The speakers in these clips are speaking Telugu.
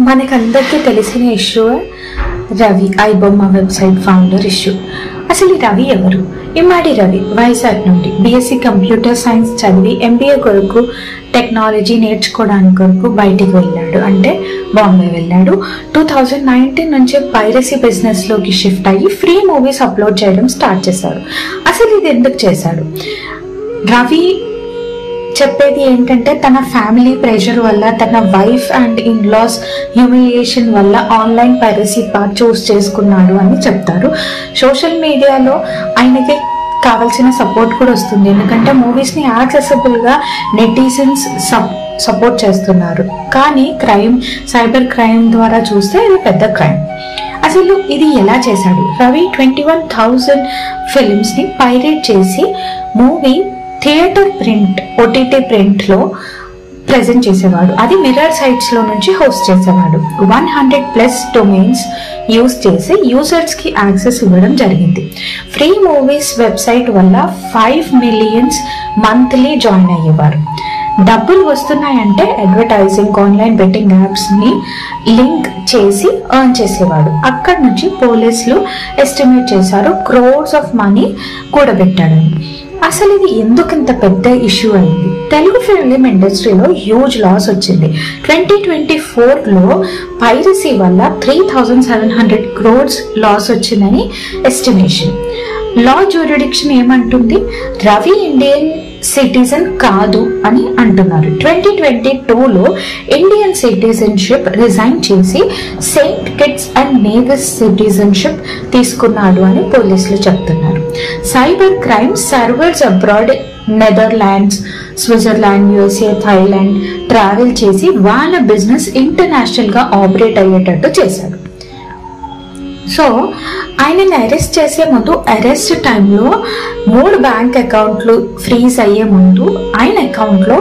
మనకందరికీ తెలిసిన issue Ravi iBomma website founder issue. అసలు ఈ రవి ఎవరు? ఇమ్మాడి రవి వైజాగ్ నుండి బీఎస్సీ కంప్యూటర్ సైన్స్ చదివి ఎంబీఏ కొరకు టెక్నాలజీ నేర్చుకోవడానికి కొరకు బయటికి వెళ్ళాడు, అంటే బాంబే వెళ్ళాడు. 2019 నుంచి పైరసీ బిజినెస్ లోకి షిఫ్ట్ అయ్యి ఫ్రీ మూవీస్ అప్లోడ్ చేయడం స్టార్ట్ చేశాడు. అసలు ఇది ఎందుకు చేశాడు? రవి చెప్పేది ఏంటంటే తన ఫ్యామిలీ ప్రెషర్ వల్ల, తన wife and in laws humiliation వల్ల ఆన్లైన్ పైరసీ పార్ట్ చూస్ చేసుకున్నాడు అని చెప్తారు. సోషల్ మీడియాలో ఆయనకి కావాల్సిన సపోర్ట్ కూడా వస్తుంది, ఎందుకంటే మూవీస్ని యాక్సెసిబుల్గా నెటిజన్స్ సపోర్ట్ చేస్తున్నారు. కానీ సైబర్ క్రైమ్ ద్వారా చూస్తే ఇది పెద్ద క్రైమ్. అసలు ఇది ఎలా చేశాడు? రవి 21,000 ఫిల్మ్స్ని పైరేట్ చేసి మూవీ థియేటర్ ప్రింట్, ఓటీటీ ప్రింట్లో ప్రెజెంట్ చేసేవాడు. అది మిర్రర్ సైట్స్ లో నుంచి హోస్ట్ చేసేవాడు. 100+ డొమైన్స్ యూజ్ చేసి యూజర్స్ కి యాక్సెస్ ఇవ్వడం జరిగింది. ఫ్రీ మూవీస్ వెబ్సైట్ వల్ల 5 మిలియన్స్ మంత్లీ జాయిన్ అయ్యేవారు. డబ్బులు వస్తున్నాయంటే అడ్వర్టైజింగ్, ఆన్లైన్ బెట్టింగ్ యాప్స్ ని లింక్ చేసి ఎర్న్ చేసేవాడు. అక్కడి నుంచి పోలీసులు ఎస్టిమేట్ చేశారు క్రోర్స్ ఆఫ్ మనీ కూడబెట్టాడని. అసలు ఇది ఎందుకు ఇంత పెద్ద ఇష్యూ అయింది? తెలుగు ఫిలిం ఇండస్ట్రీలో హ్యూజ్ లాస్ వచ్చింది. 2024లో పైరసీ వల్ల 3,700 crores లాస్ వచ్చిందని ఎస్టిమేషన్. లా జ్యూరిడిక్షన్ ఏమంటుంది? రవి ఇండియన్ సిటిజన్ కాదు అని అంటున్నారు. 2022లో ఇండియన్ సిటిజన్షిప్ రిజైన్ చేసి సెయింట్ కిట్స్ అండ్ నేవిస్ సిటిజన్షిప్ తీసుకున్నాడు అని పోలీసులు చెప్తున్నారు. Cyber crime servers abroad Netherlands, Switzerland, USA, Thailand travel చేసి వాళ్ళ బిజినెస్ ఇంటర్నేషనల్ గా ఆపరేట్ అయ్యేటట్టు చేశాడు. సో ఆయనని అరెస్ట్ చేసే ముందు, అరెస్ట్ టైంలో 3 బ్యాంక్ అకౌంట్లు ఫ్రీజ్ అయ్యే ముందు ఆయన అకౌంట్లో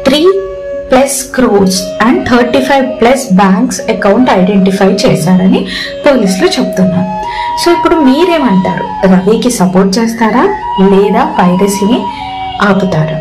3+ crores and 35+ banks account identify చేశారని పోలీసులు చెప్తున్నారు. సో ఇప్పుడు మీరేమంటారు? రవికి సపోర్ట్ చేస్తారా లేదా పైరసీని ఆపుతారా?